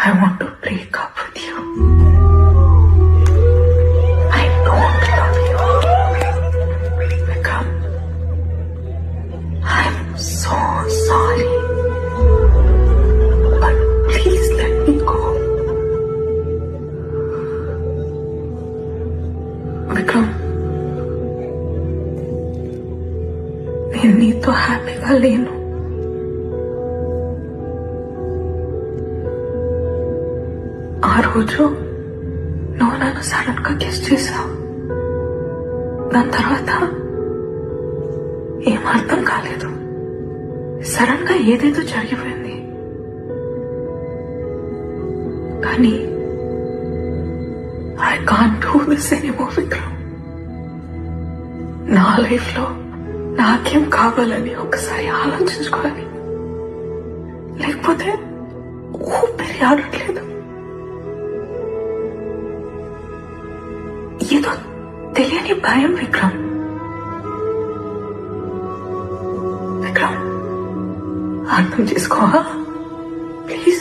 I want to break up with you. I don't love you. Vikram, I'm so sorry. But please let me go. Vikram, నేను నీతో హ్యాపీగా లేను. ఆ రోజు నువ్వు నన్ను సడన్ గా కిస్ చేశావు. దాని తర్వాత ఏం అర్థం కాలేదు. సడన్ గా ఏదేదో జరిగిపోయింది. కానీ I can't do this anymore Vikram. నా లైఫ్ లో నాకేం కావాలని ఒకసారి ఆలోచించుకోవాలి. లేకపోతే ఊపిరి ఆడట్లేదు. ఏదో తెలియని భయం విక్రమ్. విక్రమ్, అర్థం చేసుకోవా ప్లీజ్.